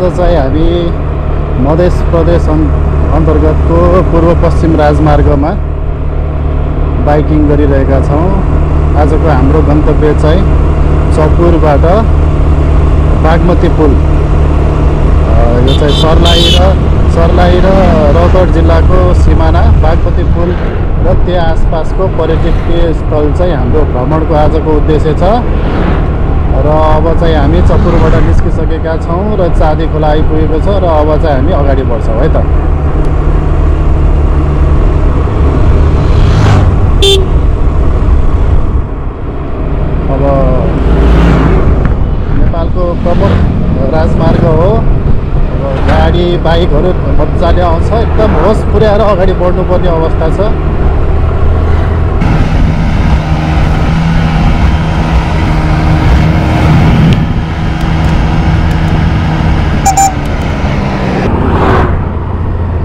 आज चाहिँ हामी मध्य प्रदेश अन्तर्गतको पूर्व पश्चिम राजमार्गमा बाइकिङ गरिरहेका छौँ। आजको हाम्रो गन्तव्य चाहिँ चपुरबाट बागमती पुल, यो चाहिँ सर्लाही र रौतहट जिल्लाको सिमाना बागमती पुल र त्यहाँ आसपासको पर्यटकीय स्थल चाहिँ हाम्रो भ्रमणको आजको उद्देश्य छ। र अब चाहिँ हामी चपुरबाट निस्किसकेका छौँ र चाँदी खोला आइपुगेको छ र अब चाहिँ हामी अगाडि बढ्छौँ है त। अब नेपालको प्रमुख राजमार्ग हो। अब गाडी बाइकहरू मजाले आउँछ, एकदम होस पुर्याएर अगाडि बढ्नुपर्ने अवस्था छ।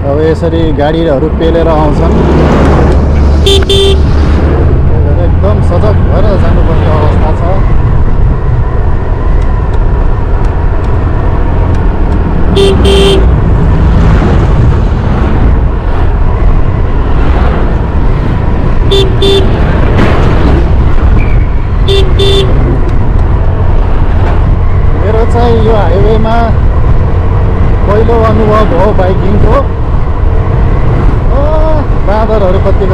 अब यसरी गाडीहरू पेलेर आउँछन्, एकदम सजग भएर जानुपर्ने अवस्था छ। मेरो चाहिँ यो हाइवेमा पहिलो अनुभव हो बाइकिङको। बाँदरहरू कति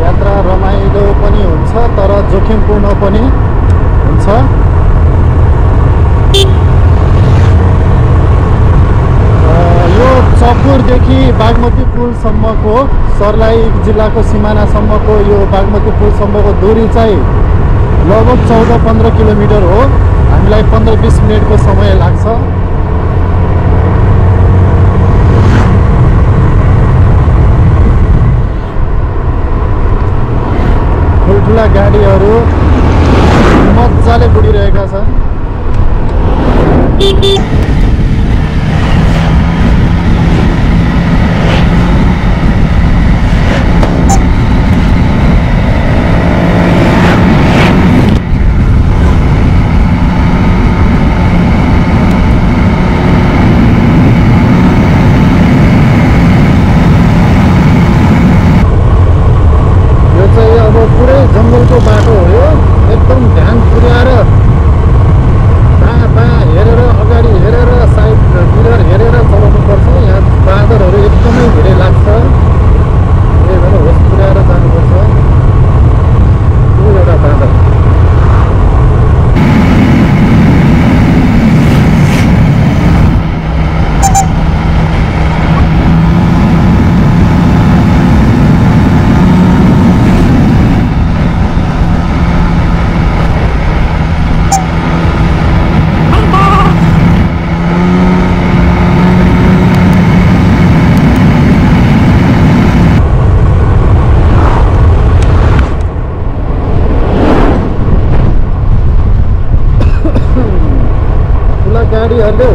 यात्रा रमाइलो पनि हुन्छ तर जोखिमपूर्ण पनि हुन्छ। यो चपुरदेखि बागमती पुलसम्मको, सर्लाही जिल्लाको सिमानासम्मको यो बागमती पुलसम्मको दूरी चाहिँ लगभग 14-15 किलोमिटर हो। हामीलाई 15-20 मिनटको समय लाग्छ। ठुल्ठुला गाडीहरू मजाले गुडिरहेका छन्। जङ्गलको बाटो हो यो, एकदम ध्यान पुर्याएर बाँ हेरेर, अगाडि हेरेर, साइड मिरर हेरेर चलाउनु पर्छ। यहाँ बाँदरहरू एकदमै धेरै लाग्छ, त्यही भएर होस पुर्याएर जानुपर्छ। यो एउटा बाँदर गाडीहरूले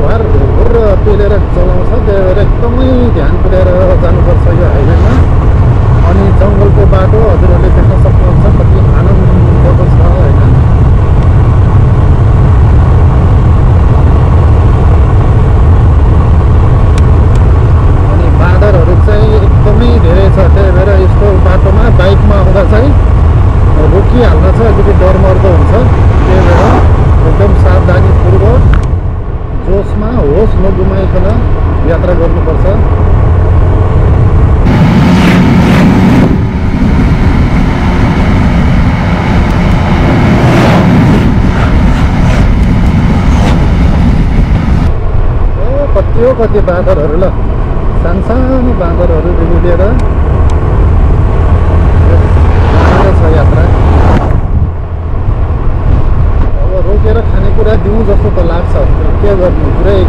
हुर पेलेर चलाउँछ, त्यही भएर एकदमै ध्यान पुर्याएर जानुपर्छ यो हाइवेमा। अनि जङ्गलको बाटो हजुरहरूले देख्न सक्नुहुन्छ कति आनन्दको छ होइन। अनि बाँदरहरू चाहिँ एकदमै धेरै छ, त्यही भएर यस्तो बाटोमा बाइकमा आउँदा चाहिँ रोकिहाल्न चाहिँ अलिकति डरमर्दो हुन्छ। त्यही भएर एकदम सावधानीपूर्वक जोसमा होस नगुमाइकन यात्रा गर्नुपर्छ। कति बाँदरहरू ल, सानो बाँदरहरूदेखि लिएर छ यात्रा। अब रोकेर खानेकुरा दिउँ जस्तो त लाग्छ, के गर्नु, पुरै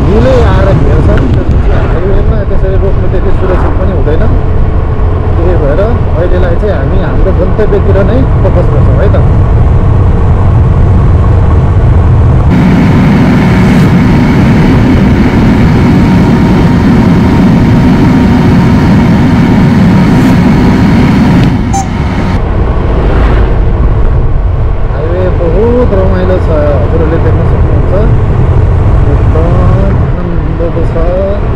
हिलै आएर घेर्छन्। त्यसपछि हाइवेमा त्यसरी रोक्नु त्यति सुरक्षित पनि हुँदैन। त्यही भएर अहिलेलाई चाहिँ हामी हाम्रो गन्तव्यतिर नै फोकस गर्छौँ है त। हजुरहरूले देख्न सक्नुहुन्छ एकदम आनन्दको छ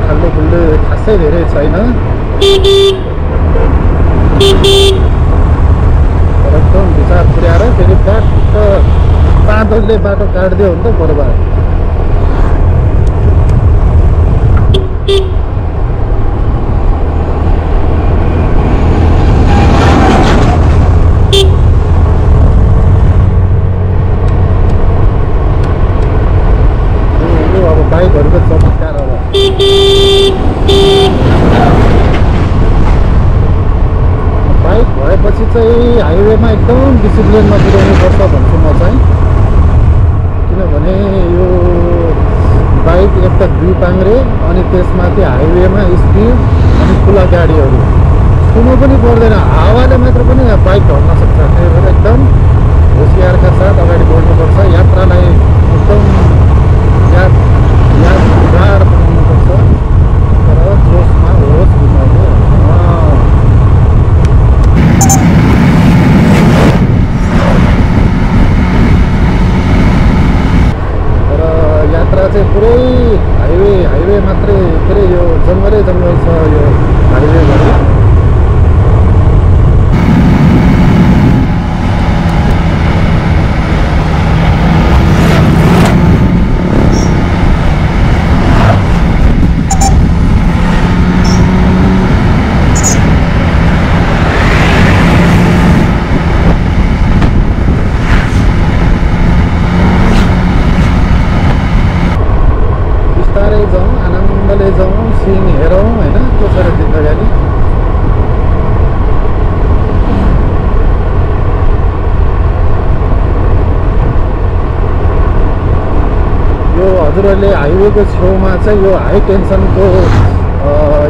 खाल्डो खुल्डो खासै धेरै छैन एकदम विचार पुर्याएर फेरि बाटो बादलले बाटो काटिदियो भने त बर्बाद बाइकहरूको चमत्कार अब बाइक भएपछि चाहिँ हाइवेमा एकदम डिसिप्लिनमा कुदाउनुपर्छ भन्छु म चाहिँ किनभने यो बाइक एक त दुई पाङ्रे अनि त्यसमाथि हाइवेमा स्पिड अनि खुला गाडीहरू सुन्नु पनि पर्दैन हावाले मात्र पनि बाइक ढल्न सक्छ त्यही भएर एकदम होसियारका साथ अगाडि बढ्नुपर्छ यात्रालाई एकदम यादगार बनाउनुपर्छ तर जोसमा होस् घुमाउने तर यात्रा चाहिँ पुरै हाइवे मात्रै के अरे यो जङ्गलै जङ्गल छ यो हाइवेभरि जाउँ सिन हेरौँ होइन त्यो छ जिन्दगी यो हजुरहरूले हाइवेको छेउमा चाहिँ यो हाई टेन्सनको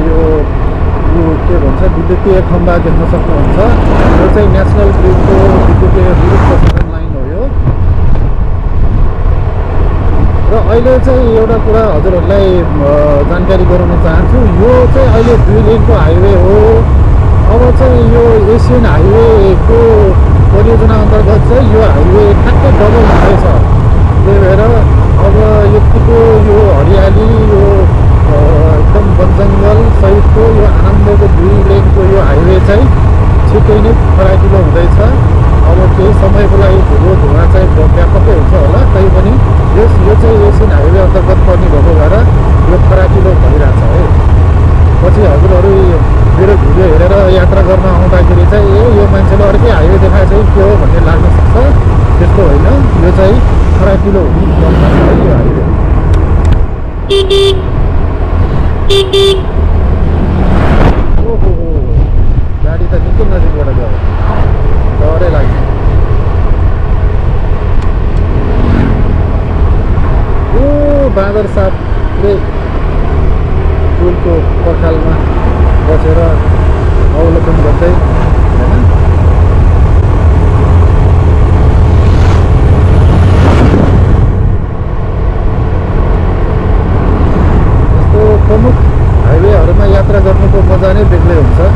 यो के भन्छ विद्युतीय खम्बा देख्न सक्नुहुन्छ यो चाहिँ नेसनल ग्रिडको विद्युतीय विद्युत प्रसारण लाइन हो यो र अहिले चाहिँ एउटा कुरा हजुरहरूलाई जानकारी गराउन चाहन्छु यो चाहिँ अहिले 2 लेनको हाइवे हो अब चाहिँ यो एसियन हाइवेको परियोजना अन्तर्गत चाहिँ यो हाइवे ठ्याक्कै डबल हुँदैछ त्यही भएर अब यतिको यो हरियाली यो एकदम वनजङ्गल सहितको यो आनन्दको 2 लेनको यो हाइवे चाहिँ छिट्टै नै फराकिलो हुँदैछ अब केही समयको लागि धुवा चाहिँ व्यापकै हुन्छ होला तैपनि यो चाहिँ एसियन हाइवे अन्तर्गत पर्ने भएको भएर यो फराकिलो भइरहेछ है पछि हजुरहरू मेरो भिडियो हेरेर यात्रा गर्न आउँदाखेरि चाहिँ यो मान्छेले अर्कै हाइवे देखाए चाहिँ के हो भन्ने लाग्न सक्छ त्यस्तो होइन यो चाहिँ फराकिलो हुनुपर्छ यो हाइवे ओहो गाडी त निकै नजिकबाट गयो डरै लाग्छ बाँदर साथले पुलको पर्खालमा बसेर अवलोकन गर्दै होइन यस्तो प्रमुख हाइवेहरूमा यात्रा गर्नुको मजा नै बेग्लै हुन्छ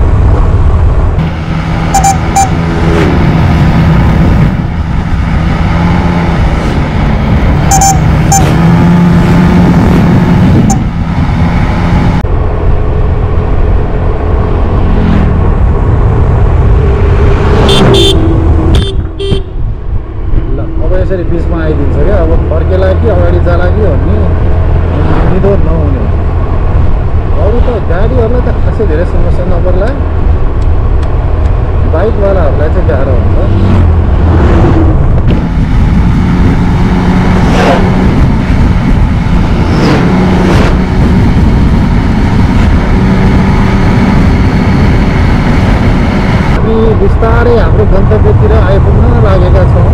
यसरी बिचमा आइदिन्छ क्या अब फर्केला कि अगाडि जाला कि भन्ने निदो नहुने अरू त गाडीहरूलाई त खासै धेरै समस्या नपर्ला बाइकवालाहरूलाई चाहिँ गाह्रो हुन्छ हामी बिस्तारै हाम्रो गन्तव्यतिर आइपुग्न लागेका छौँ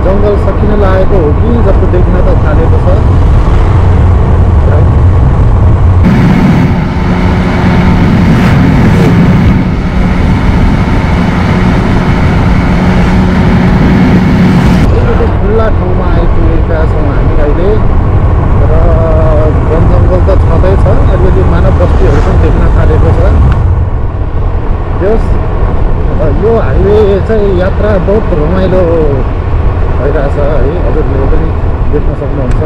जङ्गल सकिन लागेको हो कि जस्तो देखिन त थालेको छ चाहिँ यात्रा बहुत रमाइलो भइरहेछ है, हजुरले पनि देख्न सक्नुहुन्छ।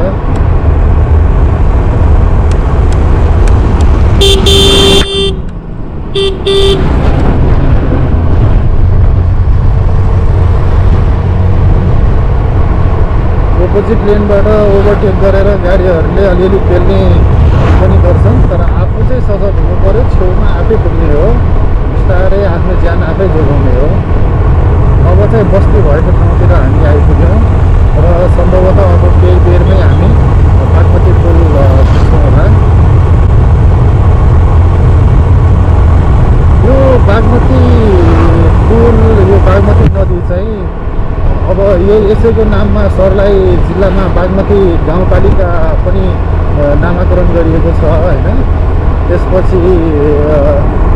अपोजिट लेनबाट ओभरटेक गरेर गाडीहरूले अलिअलि पेल्ने पनि गर्छन्, तर आफू चाहिँ सजग हुनु पऱ्यो, छेउमा आफै पुग्ने हो, बिस्तारै आफ्नो ज्यान आफै जोगाउने हो। अब चाहिँ बस्ती भएको ठाउँतिर हामी आइपुग्यौँ र सम्भवतः अब केही बेरमै हामी बागमती पुल पुग्छौँ होला। यो बागमती पुल, यो बागमती नदी चाहिँ अब यसैको नाममा सर्लाही जिल्लामा बागमती गाउँपालिका पनि नामाकरण गरिएको छ होइन। त्यसपछि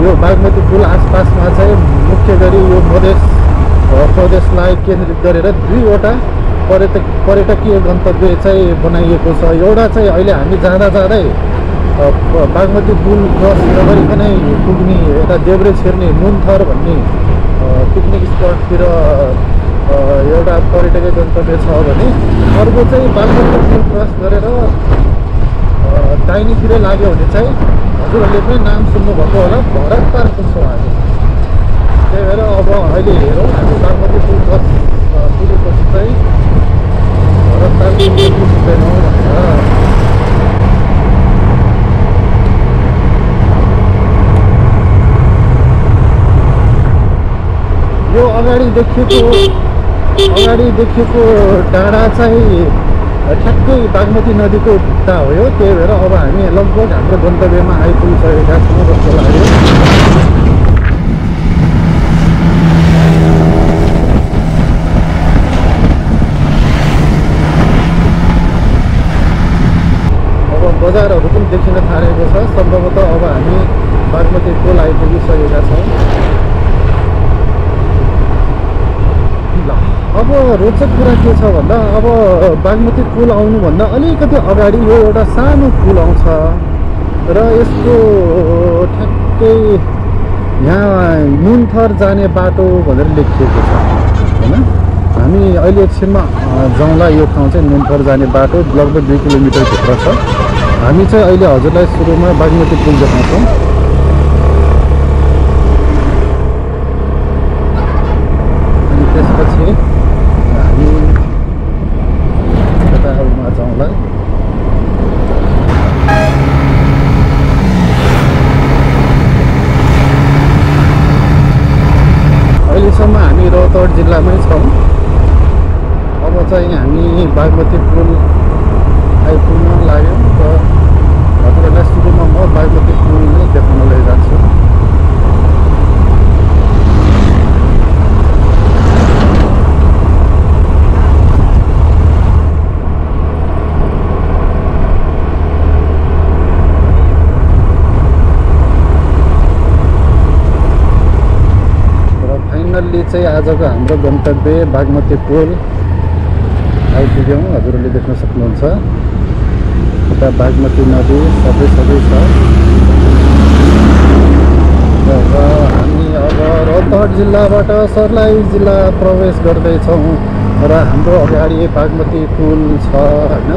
यो बागमती पुल आसपासमा चाहिँ मुख्य गरी यो मधेस प्रदेशलाई केन्द्रित गरेर 2वटा पर्यटकीय गन्तव्य चाहिँ बनाइएको छ। एउटा चाहिँ अहिले हामी जाँदै बागमती पुल क्रस नगरिकनै पुग्ने यता देब्रे छिर्ने नुनथर भन्ने पिकनिक स्पटतिर एउटा पर्यटकीय गन्तव्य छ भने अर्को चाहिँ बागमती पुल क्रस गरेर दाहिनेतिर लाग्यो भने चाहिँ हजुरहरूले पनि नाम सुन्नुभएको होला, भरतताल पुग्छौँ हामी। त्यही भएर अब अहिले हेरौँ हामी बागमती पुल क्रस पुगेपछि चाहिँ भरतताल पुग्दैनौँ भनेर। यो अगाडि देखिएको डाँडा चाहिँ ठ्याक्कै बागमती नदीको भित्ता हो यो। त्यही भएर अब हामी लगभग हाम्रो गन्तव्यमा आइपुगिसकेका छौँ जस्तो लाग्यो। अब बजारहरू पनि देखिन थालेको छ, सम्भवतः अब हामी बागमती पुल आइपुगिसकेका छौँ। अब रोचक कुरा के छ भन्दा अब बागमती पुल आउनुभन्दा अलिकति अगाडि यो एउटा सानो पुल आउँछ र यसको ठ्याक्कै यहाँ नुनथर जाने बाटो भनेर लेखिएको छ होइन। हामी अहिले एकछिनमा जाउँला। यो ठाउँ चाहिँ नुनथर जाने बाटो लगभग 2 किलोमिटर भित्र छ। हामी चाहिँ अहिले हजुरलाई सुरुमा बागमती पुल देखाउँछौँ। अनि त्यसपछि अहिलेसम्म हामी रौतहट जिल्लामै छौँ। अब चाहिँ हामी बागमती पुल आइपुग्न लाग्यौँ र हजुरहरूलाई सुरुमा म बागमती पुल नै देखाउन लैजान्छु। चाहिँ आजको हाम्रो गन्तव्य बागमती पुल आइपुग्यौँ। हजुरहरूले देख्न सक्नुहुन्छ यता बागमती नदी सबै छ र हामी अब रौतहट जिल्लाबाट सर्लाही जिल्ला प्रवेश गर्दैछौँ र हाम्रो अगाडि बागमती पुल छ होइन।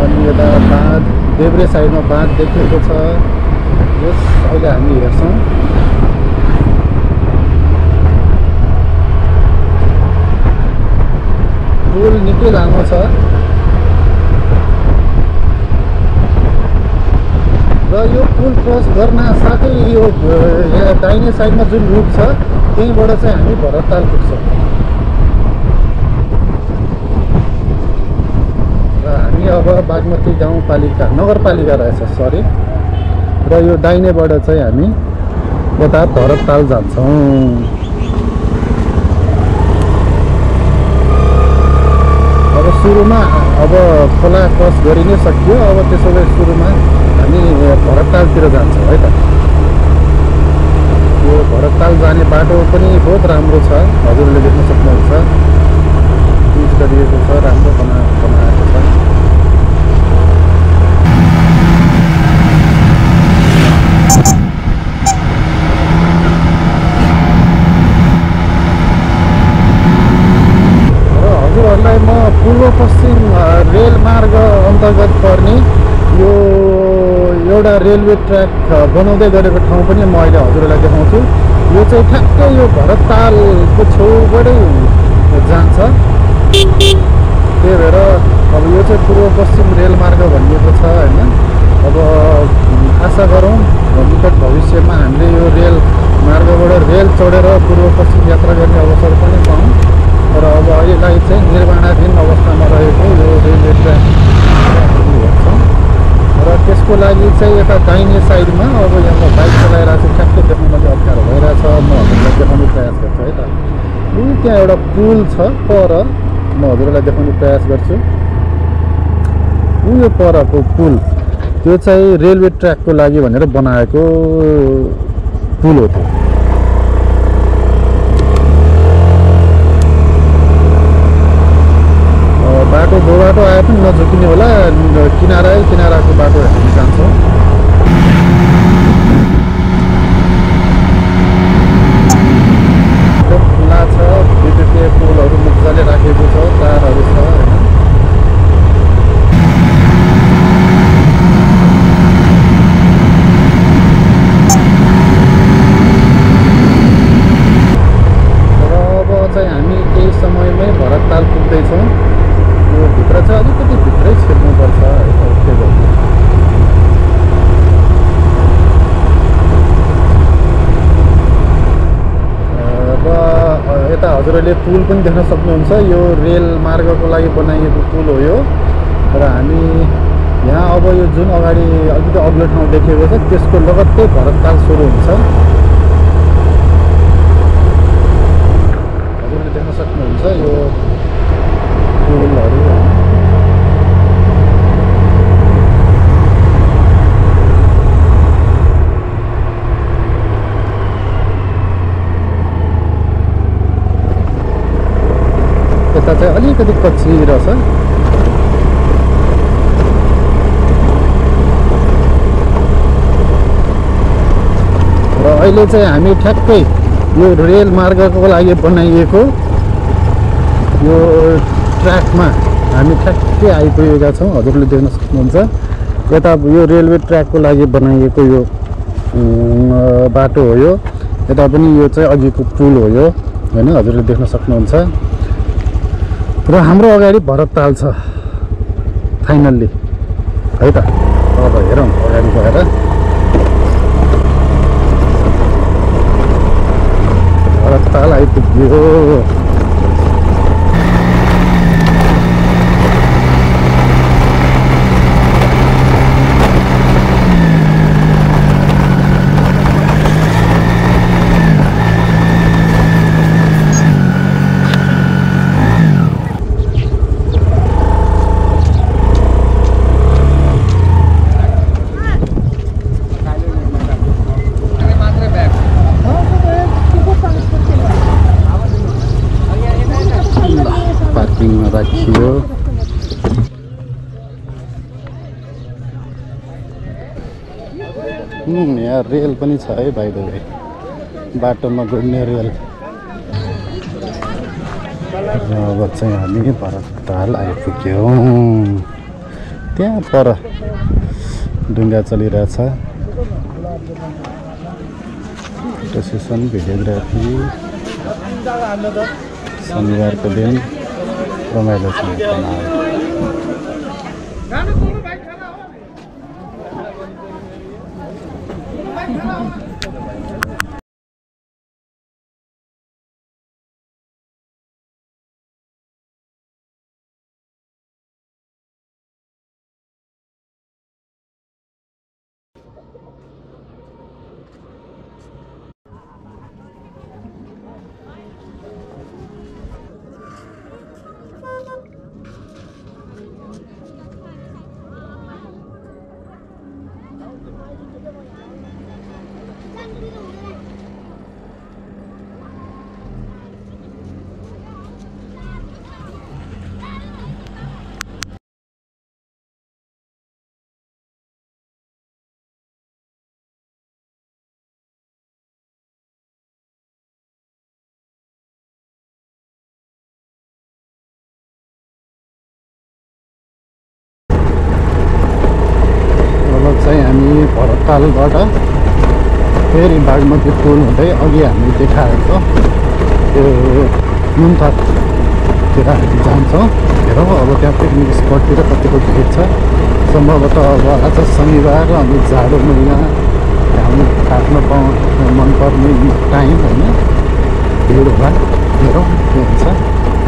अनि यता बाँध देब्रे साइडमा बाँध देखिएको छ। यस अहिले हामी हेर्छौँ। पुल निकै लामो छ र यो पुल क्रस गर्न साथै यो यहाँ दाहिने साइडमा जुन रुट छ त्यहीँबाट चाहिँ हामी भरतताल पुग्छौँ र हामी अब बागमती गाउँपालिका नगरपालिका रहेछ सरी र यो दाहिनेबाट चाहिँ हामी यता भरतताल जान्छौँ। अब सुरुमा अब खोला क्रस गरि नै सकियो। अब त्यसो भए सुरुमा हामी भरततालतिर जान्छौँ है त। यो भरतताल जाने बाटो पनि बहुत राम्रो छ, हजुरले देख्न सक्नुहुन्छ। पिच गरिएको छ, राम्रो बनाएको छ। एउटा रेलवे ट्र्याक बनाउँदै गरेको ठाउँ पनि म अहिले हजुरहरूलाई देखाउँछु। यो चाहिँ ठ्याक्कै यो भरततालको छेउबाटै जान्छ। त्यही भएर अब यो चाहिँ पूर्व पश्चिम रेलमार्ग भनिएको छ होइन। अब आशा गरौँ निकट भविष्यमा हामीले यो रेल मार्गबाट रेल चढेर पूर्व पश्चिम यात्रा गर्ने अवसर पनि पाऊँ। तर अब अहिलेलाई चाहिँ निर्माणाधीन अवस्थामा रहेको यो रेलवे ट्र्याक हेर्छौँ र त्यसको लागि चाहिँ यता दाहिने साइडमा अब यहाँ बाइक चलाइरहेको छु, ठ्याक्कै देख्नु अलिक अप्ठ्यारो भइरहेछ। म हजुरलाई देखाउने प्रयास गर्छु है त। त्यहाँ एउटा पुल छ पर, म हजुरलाई देखाउने प्रयास गर्छु। यो परको पुल त्यो चाहिँ रेलवे ट्र्याकको लागि भनेर बनाएको पुल हो त्यो। बाटो दोबाटो आए पनि नझुकिने होला, किनाराको बाटो हामी जान्छौँ। एकदम खुला छ, विद्युतीय पोलहरू मजाले राखेको छ, तारहरू छ होइन। र अब चाहिँ हामी केही समयमै भरतताल पुग्दैछौँ। यो भित्र चाहिँ अलिकति भित्रै छिर्नुपर्छ है ओके गर्नु। र यता हजुरहरूले पुल पनि देख्न सक्नुहुन्छ। यो रेल मार्गको लागि बनाइएको पुल हो यो। र हामी यहाँ अब यो जुन अगाडि अलिकति अग्लो ठाउँ देखेको छ त्यसको लगत्तै भरतताल सुरु हुन्छ। हजुरहरूले देख्न सक्नुहुन्छ यो पुलहरू। यता चाहिँ अलिकति कच्ची रहेछ। र अहिले चाहिँ हामी ठ्याक्कै यो रेल मार्गको लागि बनाइएको यो ट्र्याकमा हामी ठ्याक्कै आइपुगेका छौँ। हजुरले देख्न सक्नुहुन्छ यता यो रेलवे ट्र्याकको लागि बनाइएको यो बाटो हो यो। यता पनि यो चाहिँ अघिको पुल हो यो होइन, हजुरले देख्न सक्नुहुन्छ। र हाम्रो अगाडि भरतताल छ फाइनल्ली है त। अब हेरौँ अगाडि गएर। भरतताल आइपुग्यो। राखियो। यहाँ रेल पनि छ है भाइ भाइ, बाटोमा गुड्ने रेल। अब चाहिँ हामी भरतताल आइपुग्यौँ। त्यहाँ पर ढुङ्गा चलिरहेछ। प्रोसेसन भिडियोग्राफी शनिबारको दिन रमाइलो छ। तालबाट फेरि बागमती पुल हुँदै अघि हामी देखाएको त्यो नुनथरतिर हामी जान्छौँ। हेरौँ अब त्यहाँ पिकनिक स्पटतिर कतिको भिड छ। सम्भवतः अब आज शनिबार अनि जाडो महिना हामी थाक्न मनपर्ने टाइम होइन, भिड होला। हेरौँ के हुन्छ।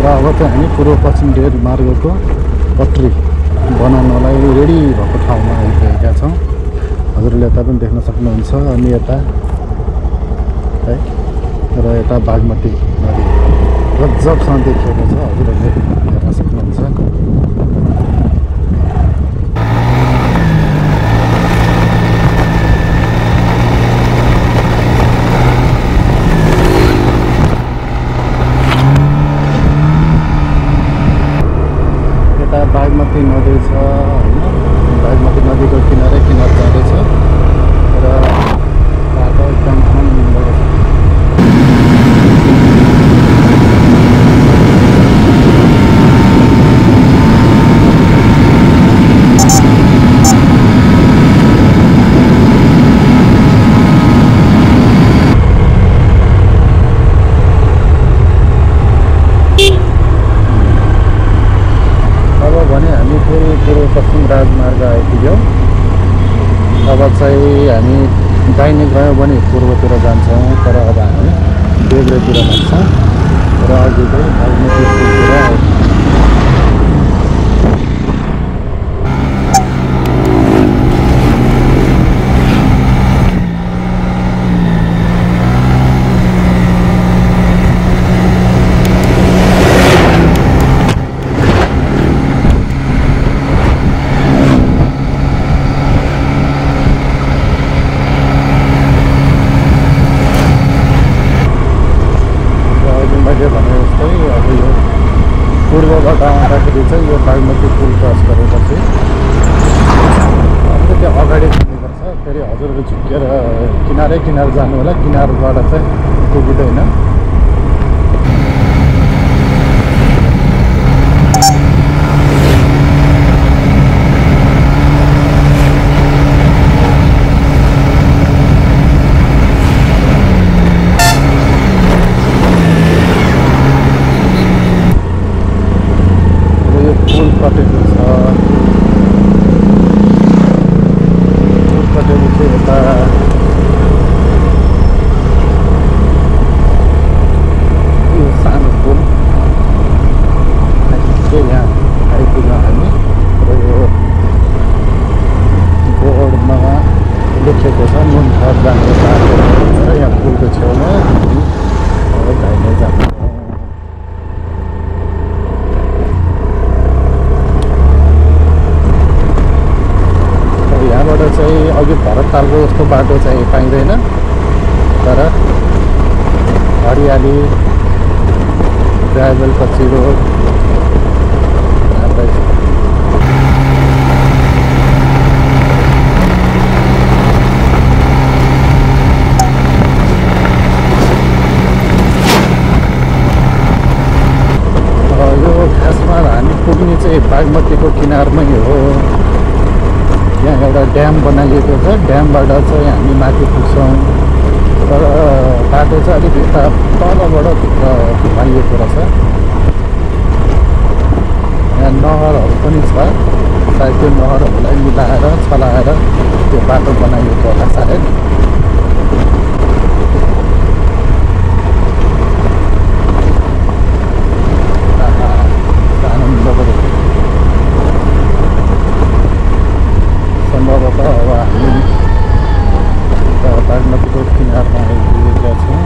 र अब चाहिँ हामी पूर्व पश्चिम रेल मार्गको पटरी बनाउनलाई रेडी भएको ठाउँमा आइपुगेका छौँ। हजुरले यता पनि देख्न सक्नुहुन्छ अनि यता है, र यता बागमती नदी गजबसँग देखिएको छ, हजुरहरूले हेर्न सक्नुहुन्छ। बागमती नदी छ होइन, बागमती नदीको किनारै किनार जाँदैछ र बाटो एकदम आनन्द छ। पश्चिम राजमार्ग आइपुग्यौँ। अब चाहिँ हामी दाहिने गयौँ भने पूर्वतिर जान्छौँ, तर अब हामी देब्रेतिर लाग्छौँ र अघि चाहिँ बागमती पुलतिर आइपुग्यौँ। मैले भने जस्तै अब यो पूर्वबाट आउँदाखेरि चाहिँ यो बागमती पुल क्रस गरेपछि अब त्यो अगाडि जानुपर्छ। फेरि हजुरहरू झुकेर किनारै किनार जानु होला, किनारबाट चाहिँ पुगिँदैन। चाहिँ अघि भरततालको जस्तो बाटो चाहिँ पाइँदैन, तर हरियाली ग्राभल कच्ची रोड राम्रै छ। यो खासमा हामी पुग्ने चाहिँ बागमतीको किनारमै हो। यहाँ एउटा ड्याम बनाइएको छ, ड्यामबाट चाहिँ हामी माथि पुग्छौँ, तर बाटो चाहिँ अलिक यता तलबाट भित्र बनाइएको रहेछ। यहाँ नहरहरू पनि छ, सायद त्यो नहरहरूलाई मिलाएर चलाएर त्यो बाटो बनाइएको होला सायद। सम्भवतः अब हामी बागमतीको किनारमा आइपुगेका छौँ।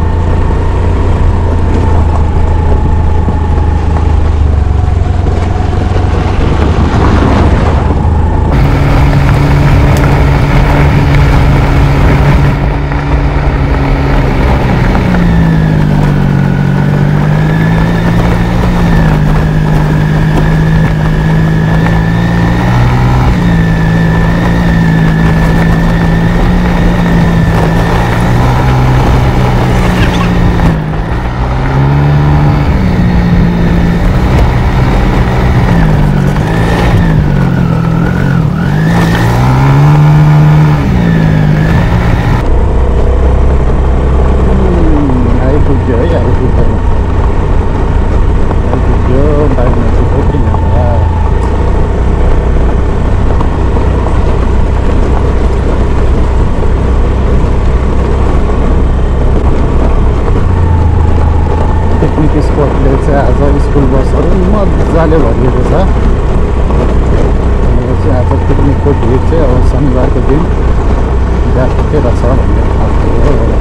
चाहिँ आज स्कुल बसहरू मजाले भरिएको छ। यो चाहिँ आज पिकनिकको भिड चाहिँ अब शनिबारको दिन जाँदै रहेछ भन्ने खालको हो।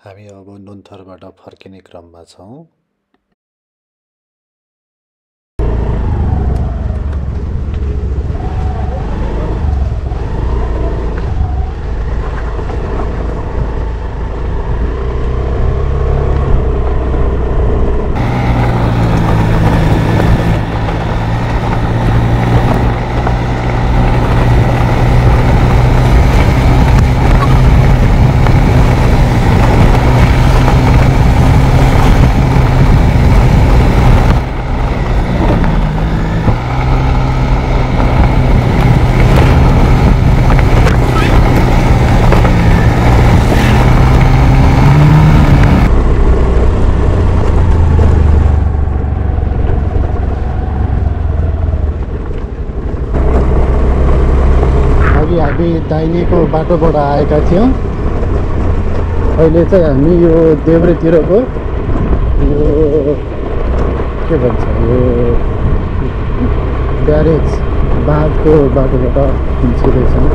हामी अब नुन्थरबाट फर्किने क्रममा छौँ। हामी दाहिनेको बाटोबाट आएका थियौँ। अहिले चाहिँ हामी यो देब्रेतिरको यो के भन्छ यो ब्यारेज बाँधको बाटोबाट निस्किँदैछौँ।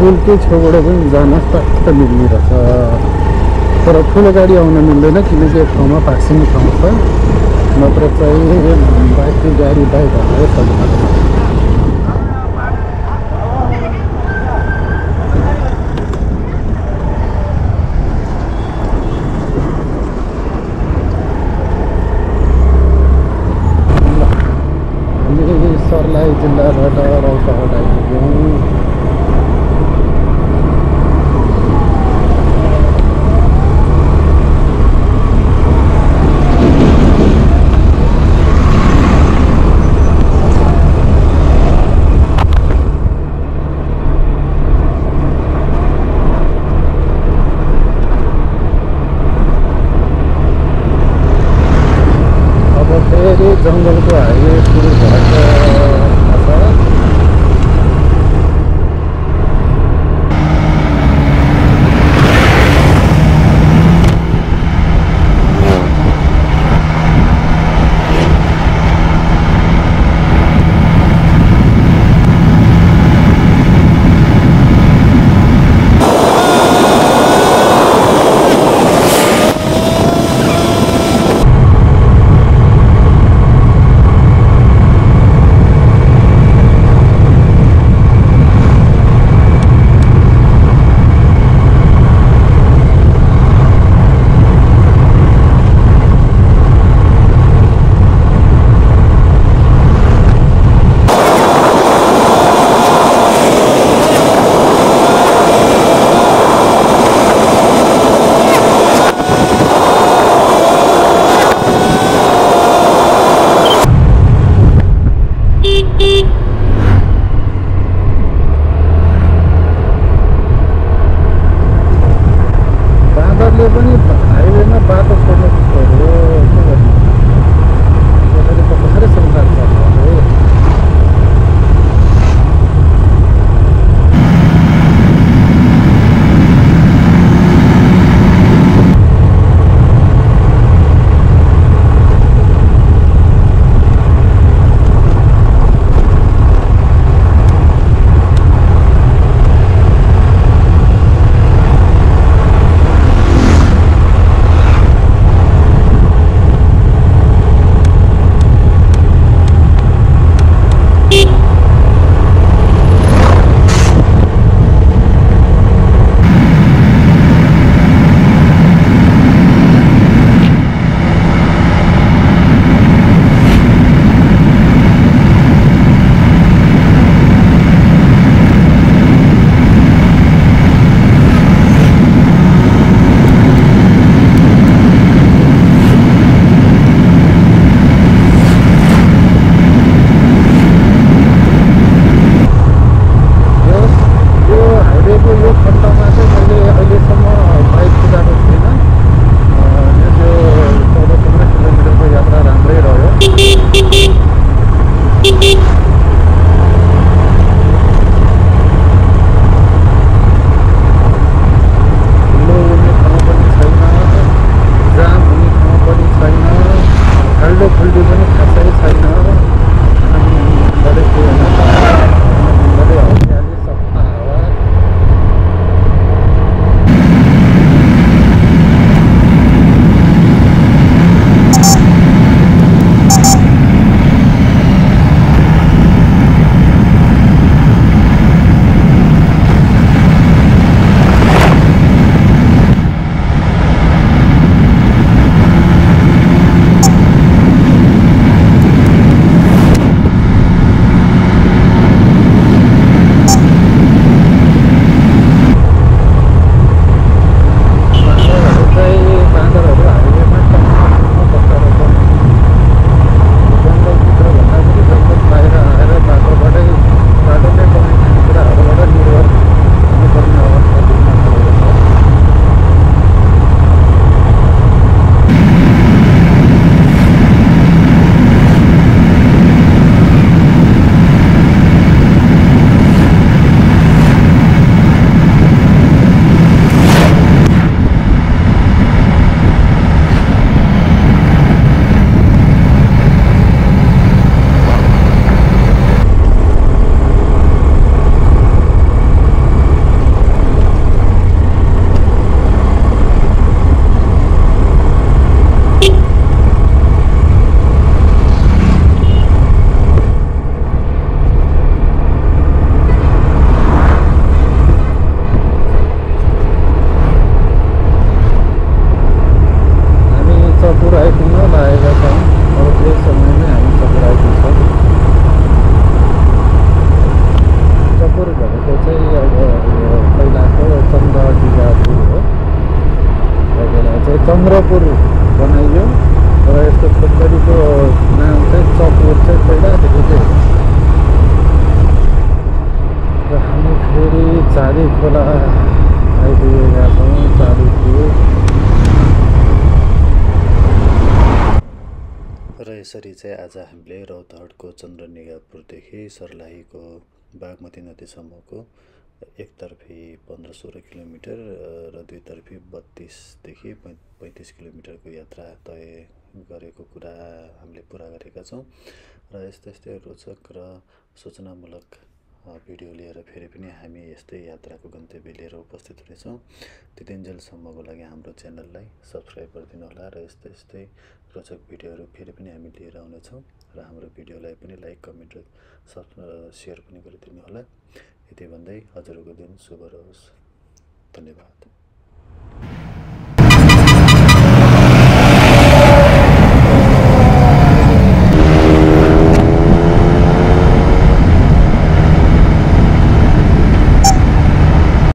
पुलकै छेउबाट पनि जान सट्ट मिल्ने रहेछ, तर ठुलो गाडी आउन मिल्दैन किनकि एक ठाउँमा पार्सिने ठाउँ छ, नत्र चाहिँ बाइक गाडी बाइक हालेर चलिन्छ। सर्लाही जिल्लाबाट रौतहट आइपुग्यौँ। अहिले पनि हाइवेमा बाटो छोड्नु पऱ्यो, के गर्नु? यसरी त कसरी संसार चल्छ है? चन्द्रपुर बनाइयो र यसको छोटकरीको नाम चाहिँ चपुर चाहिँ पहिलादेखि चाहिँ र हामी फेरि चाँदी खोला आइपुगेका छौँ। चाँदीपुर र यसरी चाहिँ आज हामीले रौतहटको चन्द्रनिगापुरदेखि सर्लाहीको बागमती नदीसम्मको एकतर्फी 15-16 किलोमिटर र दुईतर्फी 32 देखि 35 किलोमिटरको यात्रा तय गरेको कुरा हामीले पुरा गरेका छौँ र यस्तै रोचक र सूचनामूलक भिडियो लिएर फेरि पनि हामी यस्तै यात्राको गन्तव्य लिएर उपस्थित हुनेछौँ। त्यतिन्जेलसम्मको लागि हाम्रो च्यानललाई सब्सक्राइब गरिदिनु होला र यस्तै रोचक भिडियोहरू फेरि पनि हामी लिएर आउनेछौँ र हाम्रो भिडियोलाई पनि लाइक, कमेन्ट र सेयर पनि गरिदिनु होला। यति भन्दै हजुरको दिन शुभ रहोस्। धन्यवाद।